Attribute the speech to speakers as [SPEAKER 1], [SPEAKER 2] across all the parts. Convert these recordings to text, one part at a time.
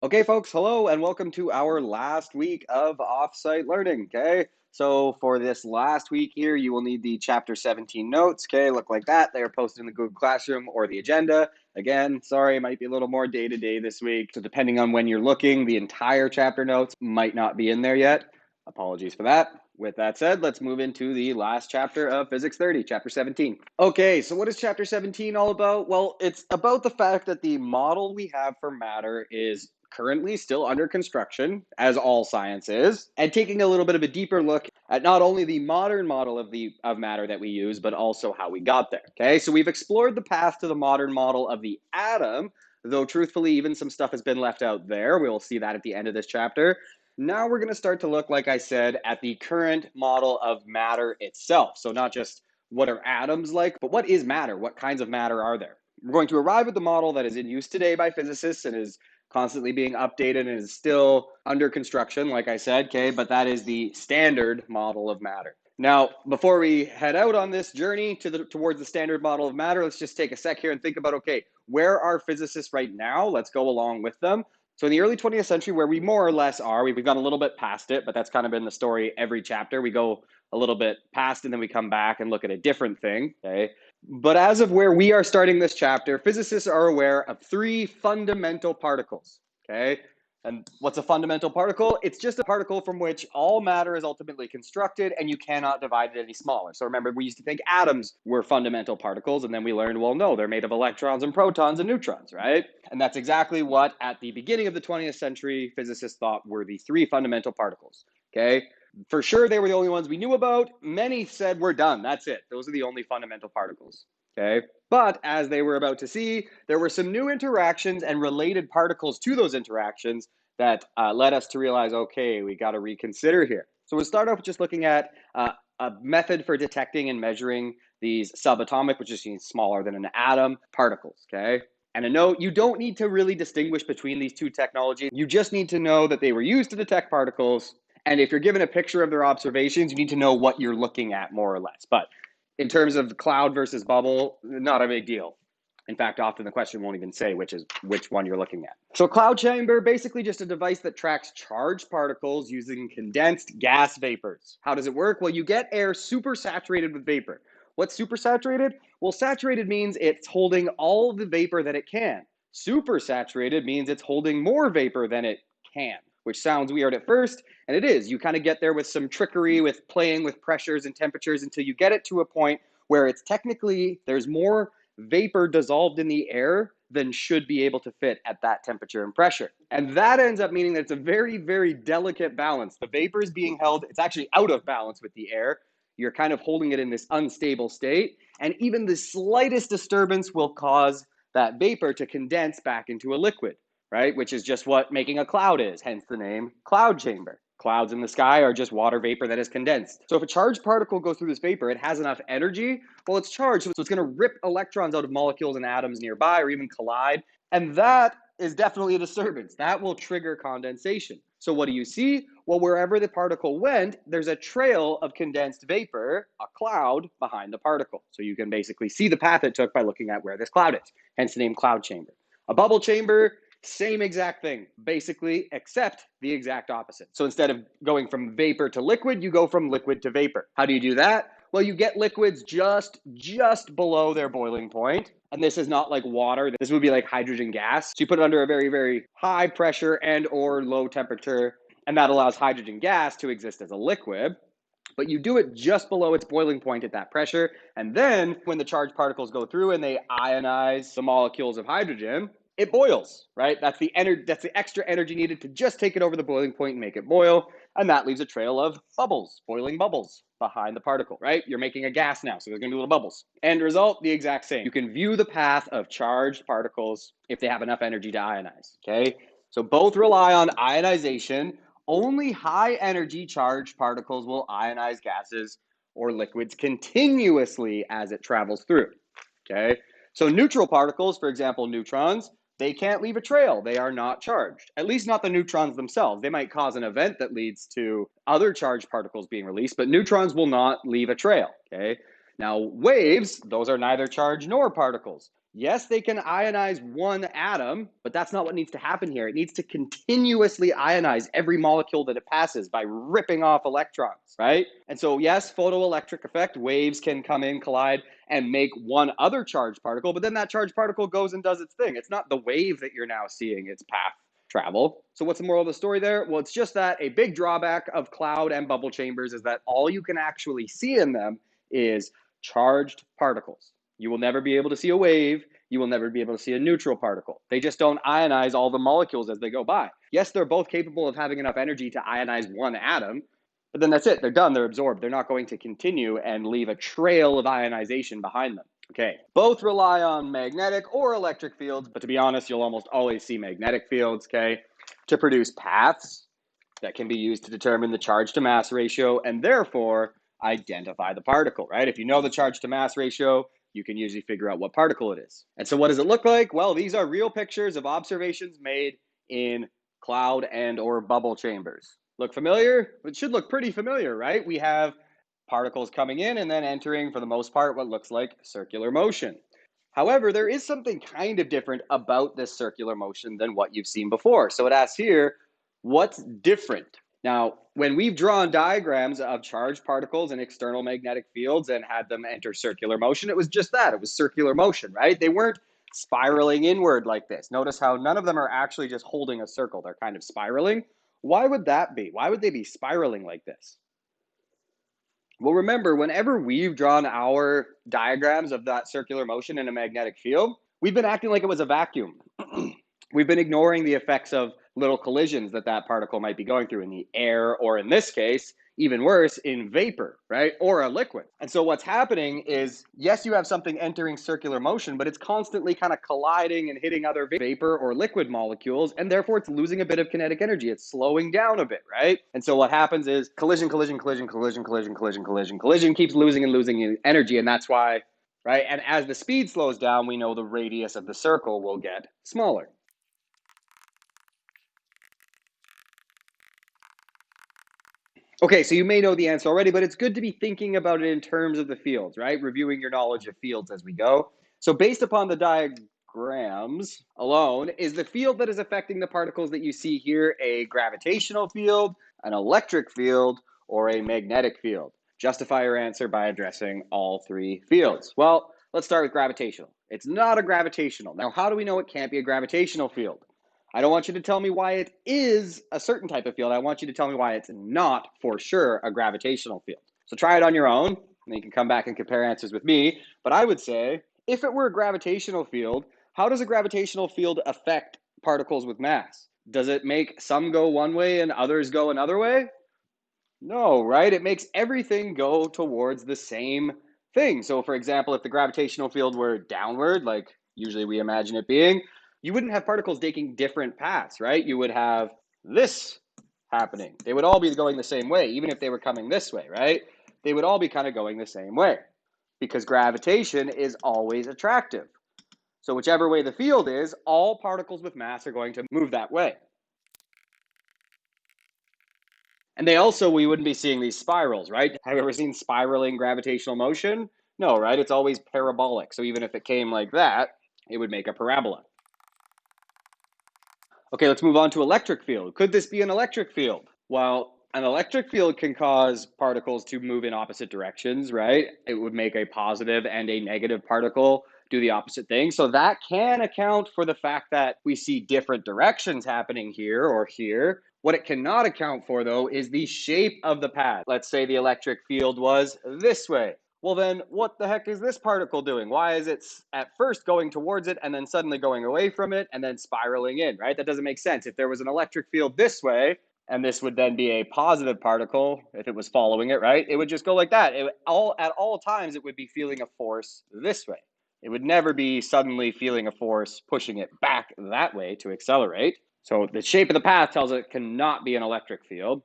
[SPEAKER 1] Okay, folks, hello, and welcome to our last week of offsite learning. Okay, so for this last week here, you will need the chapter 17 notes. Okay, look like that. They are posted in the Google Classroom or the agenda. Again, sorry, it might be a little more day to day this week. So, depending on when you're looking, the entire chapter notes might not be in there yet. Apologies for that. With that said, let's move into the last chapter of Physics 30, chapter 17. Okay, so what is chapter 17 all about? Well, it's about the fact that the model we have for matter is currently still under construction, as all science is, and taking a little bit of a deeper look at not only the modern model of matter that we use, but also how we got there. Okay, so we've explored the path to the modern model of the atom, though truthfully, even some stuff has been left out there. We'll see that at the end of this chapter. Now we're going to start to look, like I said, at the current model of matter itself. So not just what are atoms like, but what is matter? What kinds of matter are there? We're going to arrive at the model that is in use today by physicists and is constantly being updated and is still under construction, like I said, okay, but that is the standard model of matter. Now, before we head out on this journey towards the standard model of matter, let's just take a sec here and think about, okay, where are physicists right now? Let's go along with them. So in the early 20th century, where we more or less are, we've gone a little bit past it, but that's kind of been the story every chapter. We go a little bit past and then we come back and look at a different thing, okay? But as of where we are starting this chapter, physicists are aware of three fundamental particles, okay? And what's a fundamental particle? It's just a particle from which all matter is ultimately constructed and you cannot divide it any smaller. So remember, we used to think atoms were fundamental particles, and then we learned, well, no, they're made of electrons and protons and neutrons, right? And that's exactly what, at the beginning of the 20th century, physicists thought were the three fundamental particles, okay? For sure, they were the only ones we knew about. Many said, we're done, that's it. Those are the only fundamental particles, okay? But as they were about to see, there were some new interactions and related particles to those interactions that led us to realize, okay, we got to reconsider here. So we'll start off with just looking at a method for detecting and measuring these subatomic, which is smaller than an atom, particles, okay? And a note, you don't need to really distinguish between these two technologies. You just need to know that they were used to detect particles. And if you're given a picture of their observations, you need to know what you're looking at more or less. But in terms of cloud versus bubble, not a big deal. In fact, often the question won't even say which one you're looking at. So cloud chamber, basically just a device that tracks charged particles using condensed gas vapors. How does it work? Well, you get air super saturated with vapor. What's super saturated? Well, saturated means it's holding all the vapor that it can. Super saturated means it's holding more vapor than it can, which sounds weird at first, and it is. You kind of get there with some trickery, with playing with pressures and temperatures until you get it to a point where it's technically, there's more vapor dissolved in the air than should be able to fit at that temperature and pressure. And that ends up meaning that it's a very, very delicate balance. The vapor is being held, it's actually out of balance with the air. You're kind of holding it in this unstable state. And even the slightest disturbance will cause that vapor to condense back into a liquid, right? Which is just what making a cloud is, hence the name cloud chamber. Clouds in the sky are just water vapor that is condensed. So if a charged particle goes through this vapor, it has enough energy. Well, it's charged, so it's going to rip electrons out of molecules and atoms nearby or even collide. And that is definitely a disturbance. That will trigger condensation. So what do you see? Well, wherever the particle went, there's a trail of condensed vapor, a cloud, behind the particle. So you can basically see the path it took by looking at where this cloud is, hence the name cloud chamber. A bubble chamber, same exact thing, basically, except the exact opposite. So instead of going from vapor to liquid, you go from liquid to vapor. How do you do that? Well, you get liquids just below their boiling point. And this is not like water. This would be like hydrogen gas. So you put it under a very, very high pressure and or low temperature, and that allows hydrogen gas to exist as a liquid. But you do it just below its boiling point at that pressure. And then when the charged particles go through and they ionize the molecules of hydrogen, it boils, right? That's the extra energy needed to just take it over the boiling point and make it boil. And that leaves a trail of bubbles, boiling bubbles behind the particle, right? You're making a gas now, so there's going to be little bubbles. End result, the exact same. You can view the path of charged particles if they have enough energy to ionize, okay? So both rely on ionization. Only high energy charged particles will ionize gases or liquids continuously as it travels through, okay? So neutral particles, for example, neutrons, they can't leave a trail. They are not charged, at least not the neutrons themselves. They might cause an event that leads to other charged particles being released, but neutrons will not leave a trail, okay? Now, waves, those are neither charged nor particles. Yes, they can ionize one atom, but that's not what needs to happen here. It needs to continuously ionize every molecule that it passes by ripping off electrons, right? And so, yes, photoelectric effect, waves can come in, collide, and make one other charged particle, but then that charged particle goes and does its thing. It's not the wave that you're now seeing its path travel. So what's the moral of the story there? Well, it's just that a big drawback of cloud and bubble chambers is that all you can actually see in them is charged particles. You will never be able to see a wave. You will never be able to see a neutral particle. They just don't ionize all the molecules as they go by. Yes, they're both capable of having enough energy to ionize one atom, but then that's it. They're done. They're absorbed. They're not going to continue and leave a trail of ionization behind them. Okay, both rely on magnetic or electric fields, but to be honest, you'll almost always see magnetic fields, okay, to produce paths that can be used to determine the charge to mass ratio and therefore identify the particle, right? If you know the charge to mass ratio, you can usually figure out what particle it is. And so what does it look like? Well, these are real pictures of observations made in cloud and or bubble chambers. Look familiar? It should look pretty familiar, right? We have particles coming in and then entering, for the most part, what looks like circular motion. However, there is something kind of different about this circular motion than what you've seen before. So it asks here, what's different? Now, when we've drawn diagrams of charged particles in external magnetic fields and had them enter circular motion, it was just that. It was circular motion, right? They weren't spiraling inward like this. Notice how none of them are actually just holding a circle. They're kind of spiraling. Why would that be? Why would they be spiraling like this? Well, remember, whenever we've drawn our diagrams of that circular motion in a magnetic field, we've been acting like it was a vacuum. We've been ignoring the effects of little collisions that that particle might be going through in the air, or in this case, even worse, in vapor, right? Or a liquid. And so what's happening is, yes, you have something entering circular motion, but it's constantly kind of colliding and hitting other vapor or liquid molecules, and therefore it's losing a bit of kinetic energy. It's slowing down a bit, right? And so what happens is collision, collision, collision, collision, collision, collision, collision, collision keeps losing and losing energy, and that's why, right? And as the speed slows down, we know the radius of the circle will get smaller. Okay, so you may know the answer already, but it's good to be thinking about it in terms of the fields, right? Reviewing your knowledge of fields as we go. So based upon the diagrams alone, is the field that is affecting the particles that you see here a gravitational field, an electric field, or a magnetic field? Justify your answer by addressing all three fields. Well, let's start with gravitational. It's not a gravitational. Now, how do we know it can't be a gravitational field? I don't want you to tell me why it is a certain type of field. I want you to tell me why it's not for sure a gravitational field. So try it on your own, and then you can come back and compare answers with me. But I would say, if it were a gravitational field, how does a gravitational field affect particles with mass? Does it make some go one way and others go another way? No, right? It makes everything go towards the same thing. So, for example, if the gravitational field were downward, like usually we imagine it being, you wouldn't have particles taking different paths, right? You would have this happening. They would all be going the same way, even if they were coming this way, right? They would all be kind of going the same way because gravitation is always attractive. So, whichever way the field is, all particles with mass are going to move that way. And we wouldn't be seeing these spirals, right? Have you ever seen spiraling gravitational motion? No, right? It's always parabolic. So even if it came like that, it would make a parabola. Okay, let's move on to electric field. Could this be an electric field? Well, an electric field can cause particles to move in opposite directions, right? It would make a positive and a negative particle do the opposite thing. So that can account for the fact that we see different directions happening here or here. What it cannot account for, though, is the shape of the path. Let's say the electric field was this way. Well, then what the heck is this particle doing? Why is it at first going towards it and then suddenly going away from it and then spiraling in, right? That doesn't make sense. If there was an electric field this way, and this would then be a positive particle if it was following it, right? It would just go like that. At all times, it would be feeling a force this way. It would never be suddenly feeling a force pushing it back that way to accelerate. So the shape of the path tells it cannot be an electric field.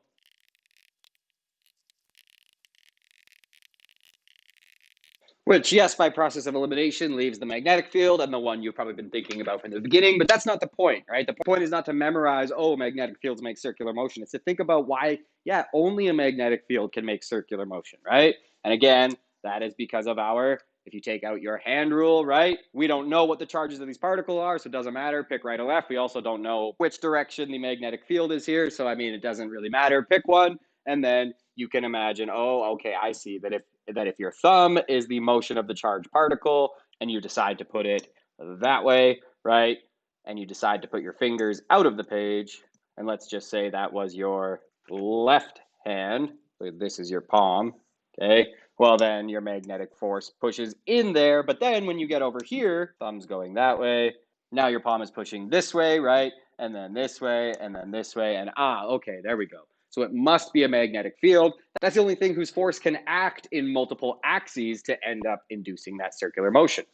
[SPEAKER 1] Which, yes, by process of elimination leaves the magnetic field and the one you've probably been thinking about from the beginning, but that's not the point, right? The point is not to memorize, oh, magnetic fields make circular motion. It's to think about why, yeah, only a magnetic field can make circular motion, right? And again, that is because of our If you take out your hand rule, right, we don't know what the charges of these particles are, so it doesn't matter. Pick right or left. We also don't know which direction the magnetic field is here, so I mean, it doesn't really matter. Pick one, and then you can imagine, oh, okay, I see that if your thumb is the motion of the charged particle, and you decide to put it that way, right, and you decide to put your fingers out of the page, and let's just say that was your left hand, so this is your palm, okay, well, then your magnetic force pushes in there, but then when you get over here, thumb's going that way, now your palm is pushing this way, right? And then this way, and then this way, and okay, there we go. So it must be a magnetic field. That's the only thing whose force can act in multiple axes to end up inducing that circular motion.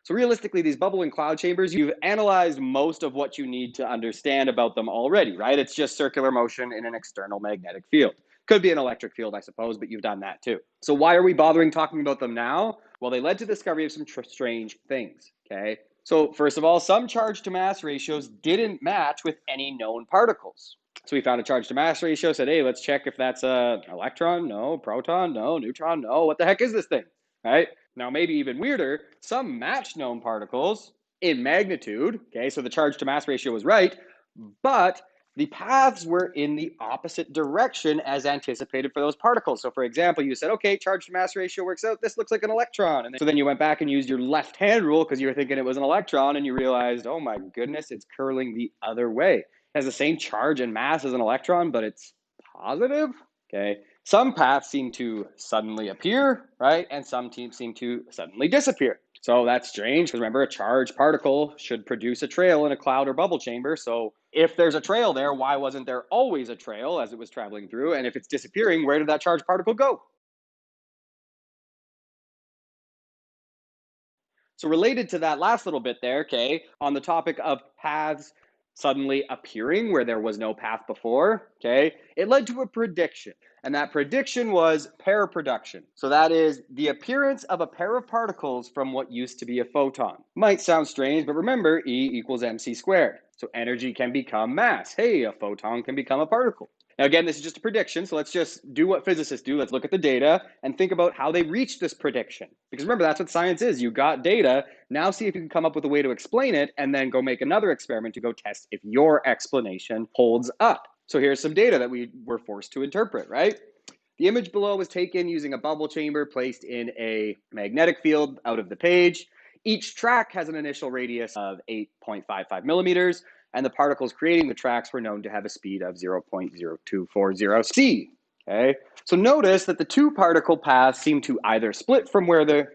[SPEAKER 1] So realistically, these bubble and cloud chambers, you've analyzed most of what you need to understand about them already, right? It's just circular motion in an external magnetic field. Could be an electric field, I suppose, but you've done that too. So why are we bothering talking about them now? Well, they led to the discovery of some strange things, okay? So first of all, some charge to mass ratios didn't match with any known particles. So we found a charge to mass ratio, said, hey, let's check if that's an electron, no, proton, no, neutron, no, what the heck is this thing, right? Now, maybe even weirder, some matched known particles in magnitude, okay, so the charge to mass ratio was right, but the paths were in the opposite direction as anticipated for those particles. So for example, you said, okay, charge to mass ratio works out, this looks like an electron. And so then you went back and used your left hand rule because you were thinking it was an electron, and you realized, oh my goodness, it's curling the other way. It has the same charge and mass as an electron, but it's positive, okay? Some paths seem to suddenly appear, right? And some seem to suddenly disappear. So that's strange because remember, a charged particle should produce a trail in a cloud or bubble chamber. So if there's a trail there, why wasn't there always a trail as it was traveling through? And if it's disappearing, where did that charged particle go? So related to that last little bit there, okay, on the topic of paths suddenly appearing where there was no path before, okay, it led to a prediction. And that prediction was pair production. So that is the appearance of a pair of particles from what used to be a photon. Might sound strange, but remember, E equals mc squared. So energy can become mass. Hey, a photon can become a particle. Now, again, this is just a prediction, so let's just do what physicists do. Let's look at the data and think about how they reached this prediction. Because remember, that's what science is. You got data. Now see if you can come up with a way to explain it, and then go make another experiment to go test if your explanation holds up. So here's some data that we were forced to interpret, right? The image below was taken using a bubble chamber placed in a magnetic field out of the page. Each track has an initial radius of 8.55 millimeters, and the particles creating the tracks were known to have a speed of 0.0240 c. Okay, so notice that the two particle paths seem to either split from where there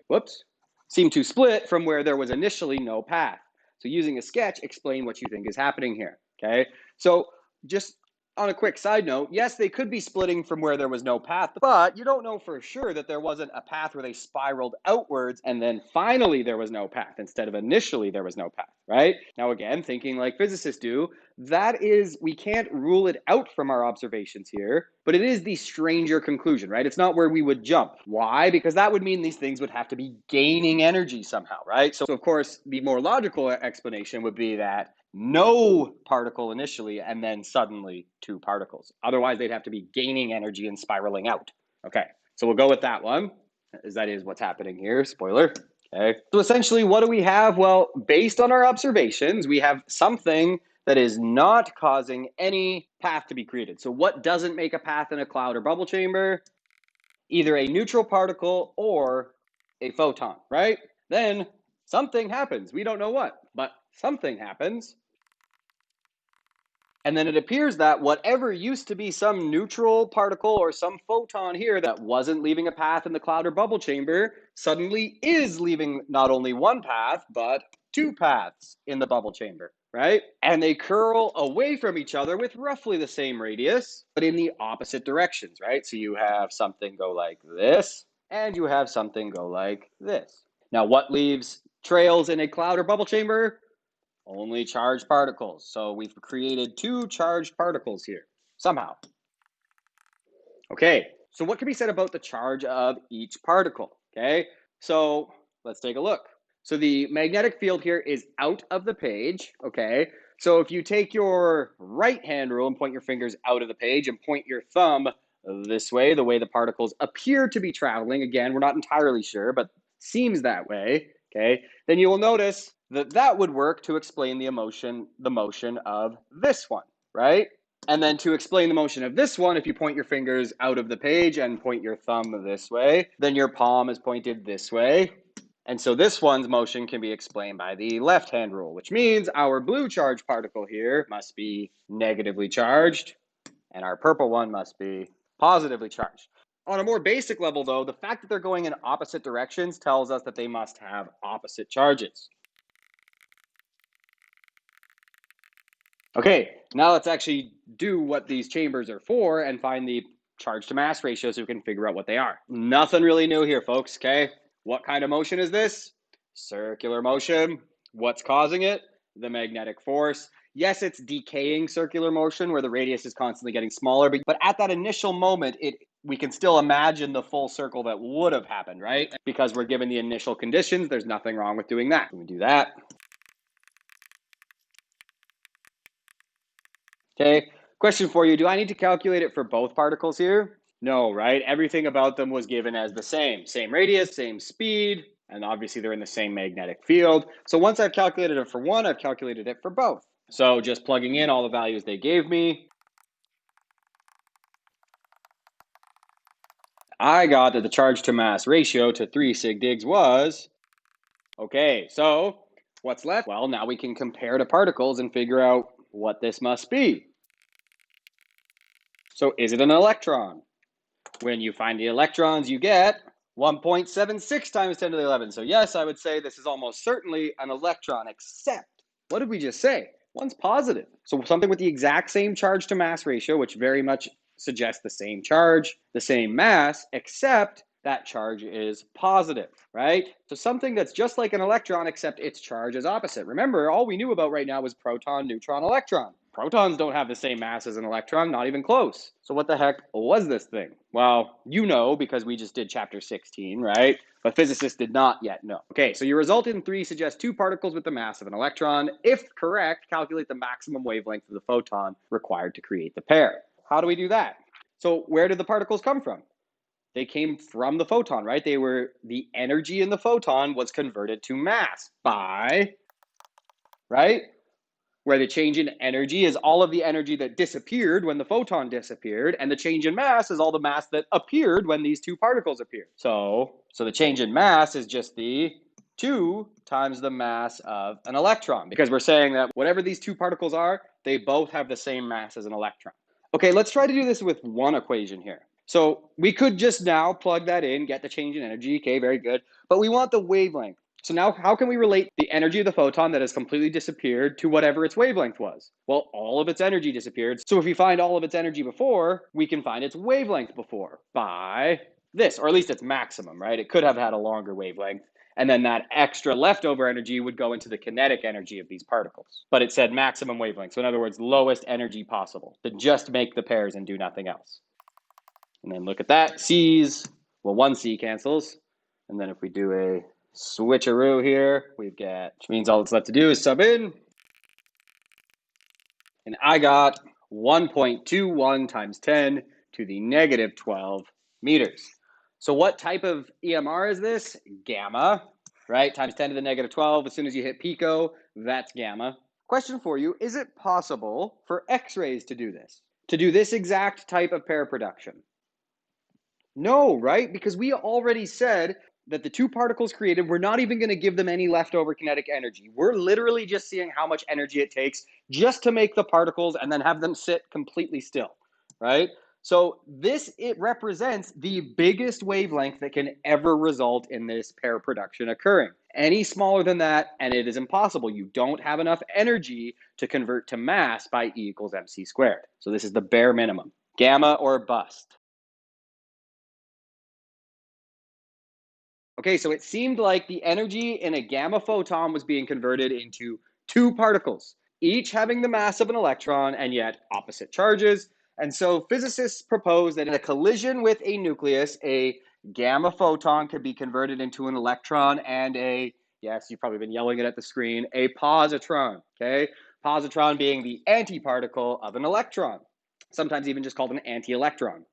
[SPEAKER 1] was initially no path. So using a sketch, explain what you think is happening here. Okay, so just on a quick side note, yes, they could be splitting from where there was no path, but you don't know for sure that there wasn't a path where they spiraled outwards and then finally there was no path instead of initially there was no path, right? Now, again, thinking like physicists do, that is, we can't rule it out from our observations here, but it is the stranger conclusion, right? It's not where we would jump. Why? Because that would mean these things would have to be gaining energy somehow, right? So, of course, the more logical explanation would be that no particle initially and then suddenly two particles. Otherwise, they'd have to be gaining energy and spiraling out. Okay, so we'll go with that one, as that is what's happening here. Spoiler. Okay, so essentially, what do we have? Well, based on our observations, we have something that is not causing any path to be created. So what doesn't make a path in a cloud or bubble chamber? Either a neutral particle or a photon, right? Then something happens. We don't know what, but something happens. And then it appears that whatever used to be some neutral particle or some photon here that wasn't leaving a path in the cloud or bubble chamber suddenly is leaving not only one path, but two paths in the bubble chamber, right? And they curl away from each other with roughly the same radius, but in the opposite directions, right? So you have something go like this, and you have something go like this. Now, what leaves trails in a cloud or bubble chamber? Only charged particles. So we've created two charged particles here, somehow. Okay, so what can be said about the charge of each particle? Okay, so let's take a look. So the magnetic field here is out of the page, okay? So if you take your right hand rule and point your fingers out of the page and point your thumb this way, the way the particles appear to be traveling, again, we're not entirely sure, but seems that way, okay, then you will notice that that would work to explain the motion of this one, right? And then to explain the motion of this one, if you point your fingers out of the page and point your thumb this way, then your palm is pointed this way. And so this one's motion can be explained by the left-hand rule, which means our blue charged particle here must be negatively charged, and our purple one must be positively charged. On a more basic level, though, the fact that they're going in opposite directions tells us that they must have opposite charges. Okay, now let's actually do what these chambers are for and find the charge to mass ratio so we can figure out what they are. Nothing really new here, folks, okay? What kind of motion is this? Circular motion. What's causing it? The magnetic force. Yes, it's decaying circular motion where the radius is constantly getting smaller, but at that initial moment, we can still imagine the full circle that would have happened, right? Because we're given the initial conditions, there's nothing wrong with doing that. We do that. Okay, question for you. Do I need to calculate it for both particles here? No, right? Everything about them was given as the same. Same radius, same speed, and obviously they're in the same magnetic field. So once I've calculated it for one, I've calculated it for both. So just plugging in all the values they gave me, I got that the charge to mass ratio to 3 sig digs was, okay, so what's left? Well, now we can compare to particles and figure out what this must be. So is it an electron? When you find the electrons, you get 1.76 times 10 to the 11. So yes, I would say this is almost certainly an electron, except, what did we just say? One's positive. So something with the exact same charge to mass ratio, which very much suggests the same charge, the same mass, except that charge is positive, right? So something that's just like an electron, except its charge is opposite. Remember, all we knew about right now was proton, neutron, electron. Protons don't have the same mass as an electron, not even close. So what the heck was this thing? Well, you know because we just did chapter 16, right? But physicists did not yet know. Okay, so your result in 3 suggests 2 particles with the mass of an electron. If correct, calculate the maximum wavelength of the photon required to create the pair. How do we do that? So where did the particles come from? They came from the photon, right? The energy in the photon was converted to mass by, right? Where the change in energy is all of the energy that disappeared when the photon disappeared, and the change in mass is all the mass that appeared when these 2 particles appeared. So the change in mass is just the 2 times the mass of an electron, because we're saying that whatever these 2 particles are, they both have the same mass as an electron. Okay, let's try to do this with one equation here. So we could just now plug that in, get the change in energy, okay, very good, but we want the wavelength. So now how can we relate the energy of the photon that has completely disappeared to whatever its wavelength was? Well, all of its energy disappeared. So if we find all of its energy before, we can find its wavelength before by this, or at least its maximum, right? It could have had a longer wavelength. And then that extra leftover energy would go into the kinetic energy of these particles. But it said maximum wavelength. So in other words, lowest energy possible to just make the pairs and do nothing else. And then look at that. C's, well, one C cancels. And then if we do a switcheroo here, we get, which means all that's left to do is sub in. And I got 1.21 times 10 to the negative 12 meters. So what type of EMR is this? Gamma, right? Times 10 to the negative 12. As soon as you hit pico, that's gamma. Question for you, is it possible for X-rays to do this? To do this exact type of pair production? No, right? Because we already said that the 2 particles created, we're not even going to give them any leftover kinetic energy. We're literally just seeing how much energy it takes just to make the particles and then have them sit completely still, right? So it represents the biggest wavelength that can ever result in this pair production occurring. Any smaller than that, and it is impossible. You don't have enough energy to convert to mass by E equals mc squared. So this is the bare minimum. Gamma or bust. Okay, so it seemed like the energy in a gamma photon was being converted into 2 particles, each having the mass of an electron and yet opposite charges. And so physicists propose that in a collision with a nucleus, a gamma photon could be converted into an electron and yes, you've probably been yelling it at the screen, a positron, okay? Positron being the antiparticle of an electron, sometimes even just called an anti-electron.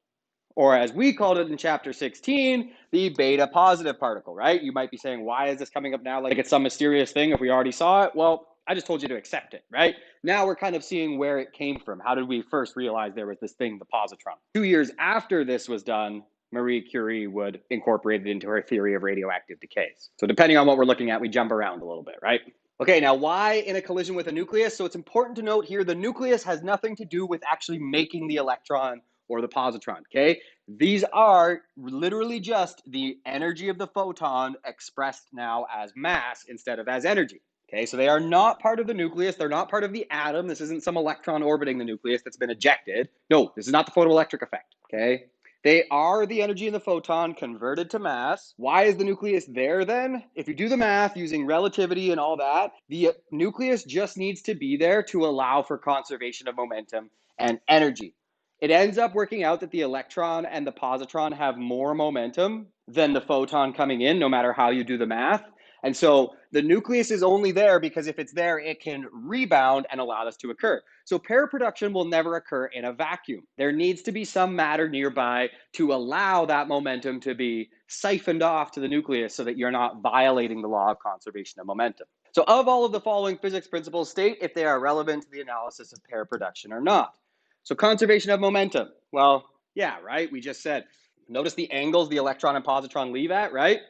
[SPEAKER 1] Or as we called it in chapter 16, the beta positive particle, right? You might be saying, why is this coming up now like it's some mysterious thing if we already saw it? Well, I just told you to accept it, right? Now we're kind of seeing where it came from. How did we first realize there was this thing, the positron? 2 years after this was done, Marie Curie would incorporate it into her theory of radioactive decays. So depending on what we're looking at, we jump around a little bit, right? Okay, now why in a collision with a nucleus? So it's important to note here, the nucleus has nothing to do with actually making the electron or the positron, okay? These are literally just the energy of the photon expressed now as mass instead of as energy, okay? So they are not part of the nucleus. They're not part of the atom. This isn't some electron orbiting the nucleus that's been ejected. No, this is not the photoelectric effect, okay? They are the energy in the photon converted to mass. Why is the nucleus there then? If you do the math using relativity and all that, the nucleus just needs to be there to allow for conservation of momentum and energy. It ends up working out that the electron and the positron have more momentum than the photon coming in, no matter how you do the math. And so the nucleus is only there because if it's there, it can rebound and allow this to occur. So pair production will never occur in a vacuum. There needs to be some matter nearby to allow that momentum to be siphoned off to the nucleus so that you're not violating the law of conservation of momentum. So of all of the following physics principles, state if they are relevant to the analysis of pair production or not. So conservation of momentum. Well, yeah, right? We just said, notice the angles the electron and positron leave at, right?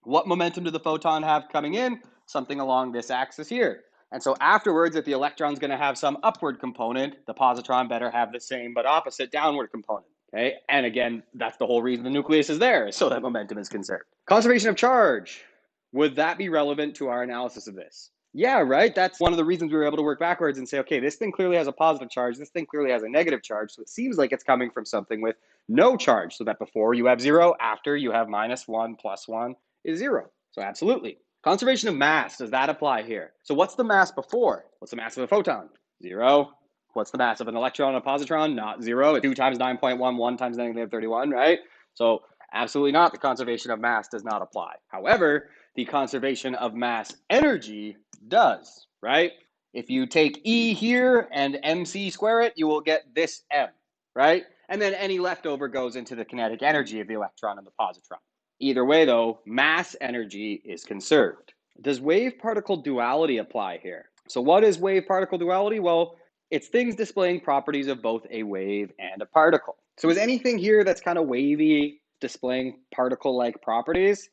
[SPEAKER 1] What momentum do the photon have coming in? Something along this axis here. And so afterwards, if the electron's going to have some upward component, the positron better have the same but opposite downward component. Okay, and again, that's the whole reason the nucleus is there, so that momentum is conserved. Conservation of charge. Would that be relevant to our analysis of this? Yeah, right? That's one of the reasons we were able to work backwards and say, okay, this thing clearly has a positive charge. This thing clearly has a negative charge. So it seems like it's coming from something with no charge. So that before you have 0, after you have -1 plus 1 is 0. So absolutely. Conservation of mass, does that apply here? So what's the mass before? What's the mass of a photon? 0. What's the mass of an electron and a positron? Not 0. 2 times 9.1, 1 times -31, right? So absolutely not. The conservation of mass does not apply. However, the conservation of mass energy does, right? If you take E here and MC square it, you will get this M, right? And then any leftover goes into the kinetic energy of the electron and the positron. Either way, though, mass energy is conserved. Does wave-particle duality apply here? So what is wave-particle duality? Well, it's things displaying properties of both a wave and a particle. So is anything here that's kind of wavy displaying particle-like properties?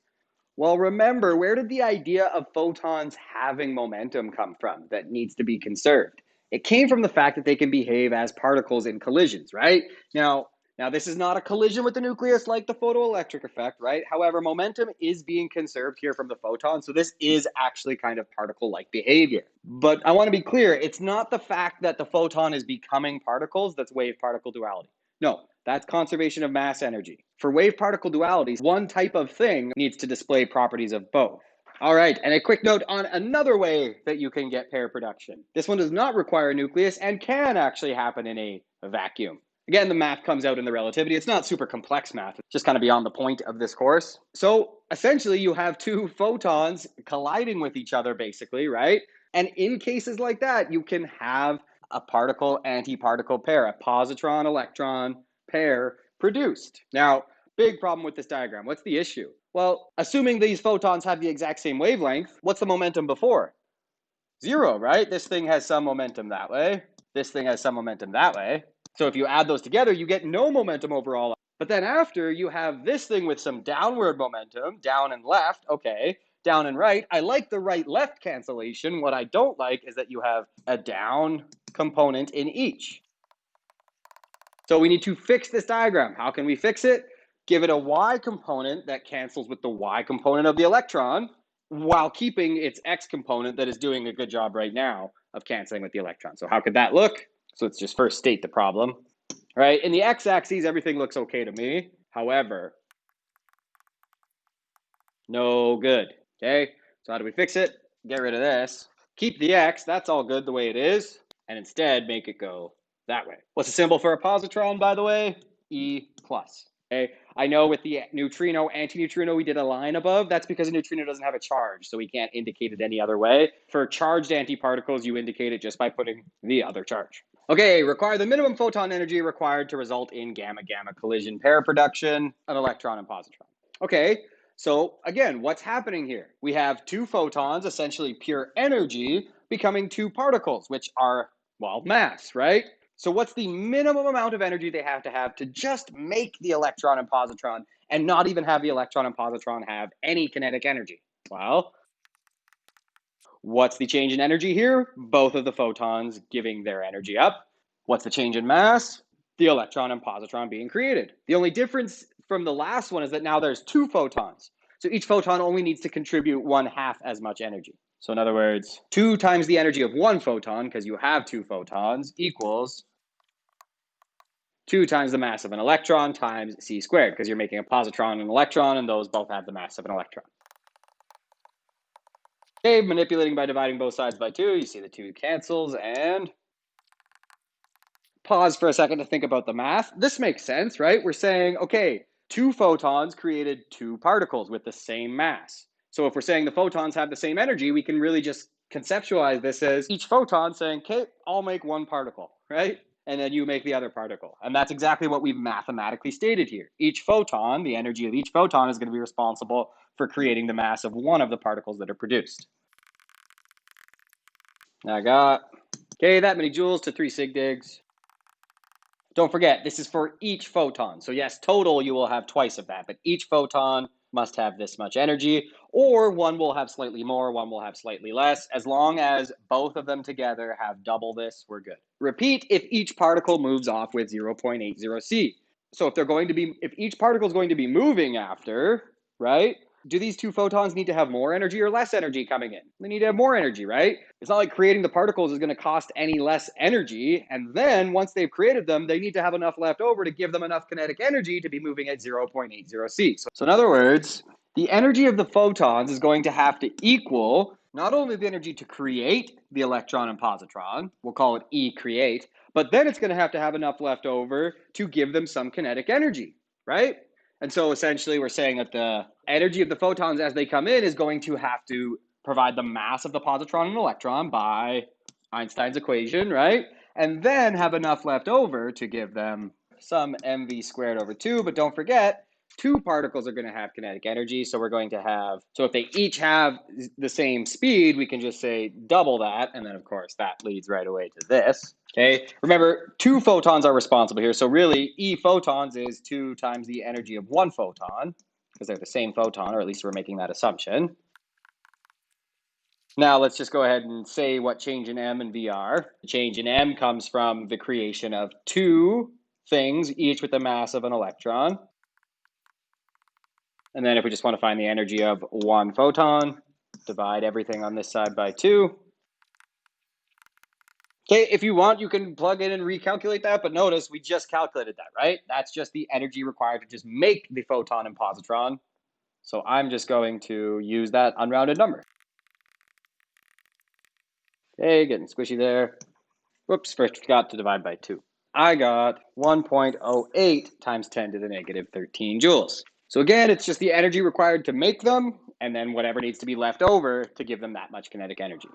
[SPEAKER 1] Well, remember, where did the idea of photons having momentum come from that needs to be conserved? It came from the fact that they can behave as particles in collisions, right? Now, this is not a collision with the nucleus like the photoelectric effect, right? However, momentum is being conserved here from the photon, so this is actually kind of particle-like behavior. But I want to be clear, it's not the fact that the photon is becoming particles that's wave-particle duality. No, that's conservation of mass energy. For wave-particle dualities, one type of thing needs to display properties of both. All right, and a quick note on another way that you can get pair production. This one does not require a nucleus and can actually happen in a vacuum. Again, the math comes out in the relativity. It's not super complex math. It's just kind of beyond the point of this course. So essentially, you have two photons colliding with each other, basically, right? And in cases like that, you can have a particle-antiparticle pair, a positron-electron pair produced. Now, big problem with this diagram. What's the issue? Well, assuming these photons have the exact same wavelength, what's the momentum before? 0, right? This thing has some momentum that way. This thing has some momentum that way. So if you add those together, you get no momentum overall. But then after, you have this thing with some downward momentum, down and left, okay, down and right. I like the right-left cancellation. What I don't like is that you have a down component in each. So we need to fix this diagram. How can we fix it? Give it a y component that cancels with the y component of the electron while keeping its x component that is doing a good job right now of canceling with the electron. So how could that look? So let's just first state the problem. Right? In the x-axis, everything looks okay to me. However, no good. Okay? So how do we fix it? Get rid of this. Keep the x. That's all good the way it is. And instead, make it go that way. What's the symbol for a positron, by the way? E plus. Okay, I know with the neutrino, antineutrino, we did a line above. That's because a neutrino doesn't have a charge, so we can't indicate it any other way. For charged antiparticles, you indicate it just by putting the other charge. Okay, require the minimum photon energy required to result in gamma-gamma collision pair production, an electron and positron. Okay, so again, what's happening here? We have two photons, essentially pure energy, becoming two particles, which are, well, mass, right? So what's the minimum amount of energy they have to just make the electron and positron and not even have the electron and positron have any kinetic energy? Well, what's the change in energy here? Both of the photons giving their energy up. What's the change in mass? The electron and positron being created. The only difference from the last one is that now there's two photons. So each photon only needs to contribute 1/2 as much energy. So in other words, 2 times the energy of one photon, because you have two photons, equals 2 times the mass of an electron times c squared, because you're making a positron and an electron, and those both have the mass of an electron. Okay, manipulating by dividing both sides by 2, you see the 2 cancels, and pause for a second to think about the math. This makes sense, right? We're saying, okay, 2 photons created 2 particles with the same mass. So if we're saying the photons have the same energy, we can really just conceptualize this as each photon saying, okay, I'll make one particle, right? And then you make the other particle. And that's exactly what we've mathematically stated here. Each photon, the energy of each photon is going to be responsible for creating the mass of one of the particles that are produced. I got, okay, that many joules to 3 sig digs. Don't forget, this is for each photon. So yes, total you will have twice of that, but each photon must have this much energy, or one will have slightly more, one will have slightly less. As long as both of them together have double this, we're good. Repeat if each particle moves off with 0.80 C. So if each particle is going to be moving after, right? Do these two photons need to have more energy or less energy coming in? They need to have more energy, right? It's not like creating the particles is going to cost any less energy. And then once they've created them, they need to have enough left over to give them enough kinetic energy to be moving at 0.80 C. So in other words, the energy of the photons is going to have to equal not only the energy to create the electron and positron, we'll call it E create, but then it's going to have enough left over to give them some kinetic energy, right? And so essentially we're saying that the energy of the photons as they come in is going to have to provide the mass of the positron and electron by Einstein's equation, right? And then have enough left over to give them some mv squared over 2. But don't forget, 2 particles are going to have kinetic energy. So we're going to have, so if they each have the same speed, we can just say double that. And then, of course, that leads right away to this. Okay, remember, 2 photons are responsible here. So really, E photons is 2 times the energy of 1 photon, because they're the same photon, or at least we're making that assumption. Now let's just go ahead and say what change in M and V are. The change in M comes from the creation of 2 things, each with the mass of an electron. And then if we just want to find the energy of 1 photon, divide everything on this side by 2. Okay, if you want, you can plug in and recalculate that, but notice we just calculated that, right? That's just the energy required to just make the photon and positron. So I'm just going to use that unrounded number. Okay, getting squishy there. Whoops, forgot to divide by 2. I got 1.08 times 10 to the negative 13 joules. So again, it's just the energy required to make them, and then whatever needs to be left over to give them that much kinetic energy.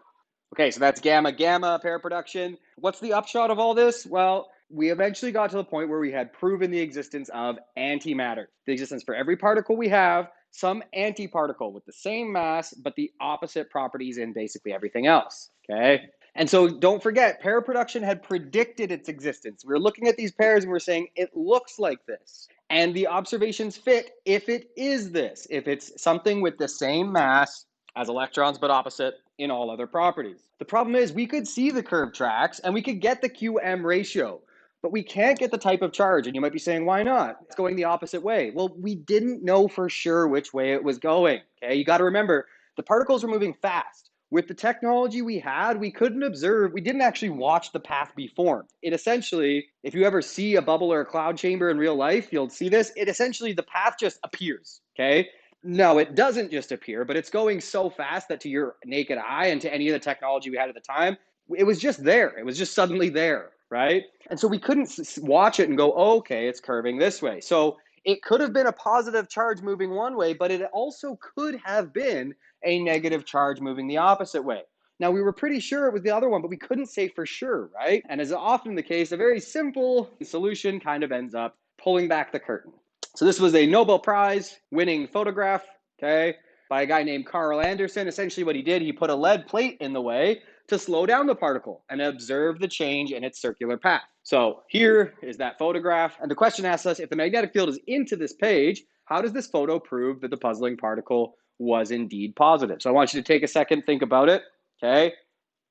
[SPEAKER 1] Okay, so that's gamma-gamma pair production. What's the upshot of all this? Well, we eventually got to the point where we had proven the existence of antimatter. The existence for every particle we have, some antiparticle with the same mass, but the opposite properties in basically everything else, okay? And so don't forget, pair production had predicted its existence. We were looking at these pairs and we're saying, it looks like this. And the observations fit if it is this, if it's something with the same mass as electrons but opposite in all other properties. The problem is we could see the curved tracks and we could get the QM ratio, but we can't get the type of charge. And you might be saying, why not? It's going the opposite way. Well, we didn't know for sure which way it was going. Okay, you got to remember, the particles were moving fast. With the technology we had, we couldn't observe, we didn't actually watch the path be formed. It essentially, if you ever see a bubble or a cloud chamber in real life, you'll see this. It essentially, the path just appears, okay? No, it doesn't just appear, but it's going so fast that to your naked eye and to any of the technology we had at the time, it was just there. It was just suddenly there, right? And so we couldn't watch it and go, oh, okay, it's curving this way. So It could have been a positive charge moving one way, but it also could have been a negative charge moving the opposite way. Now, we were pretty sure it was the other one, but we couldn't say for sure, right? And as is often the case, a very simple solution kind of ends up pulling back the curtain. So this was a Nobel Prize winning photograph, okay, by a guy named Carl Anderson. Essentially what he did, he put a lead plate in the way to slow down the particle and observe the change in its circular path. So here is that photograph. And the question asks us, if the magnetic field is into this page, how does this photo prove that the puzzling particle was indeed positive? So I want you to take a second, think about it, okay?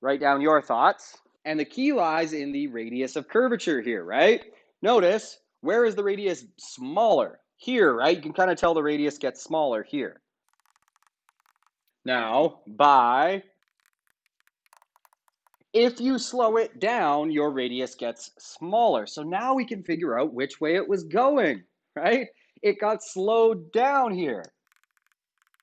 [SPEAKER 1] Write down your thoughts. And the key lies in the radius of curvature here, right? Notice, where is the radius smaller? Here, right? You can kind of tell the radius gets smaller here. Now, if you slow it down, your radius gets smaller. So now we can figure out which way it was going, right? It got slowed down here.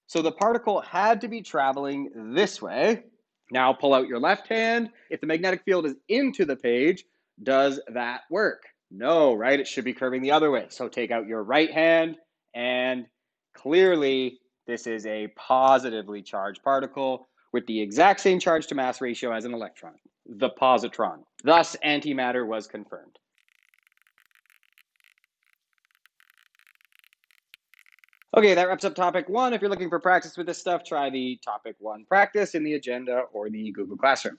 [SPEAKER 1] So the particle had to be traveling this way. Now pull out your left hand. If the magnetic field is into the page, does that work? No, right? It should be curving the other way. So take out your right hand, and clearly this is a positively charged particle with the exact same charge to mass ratio as an electron, the positron. Thus, antimatter was confirmed. Okay, that wraps up topic 1. If you're looking for practice with this stuff, try the topic 1 practice in the agenda or the Google Classroom.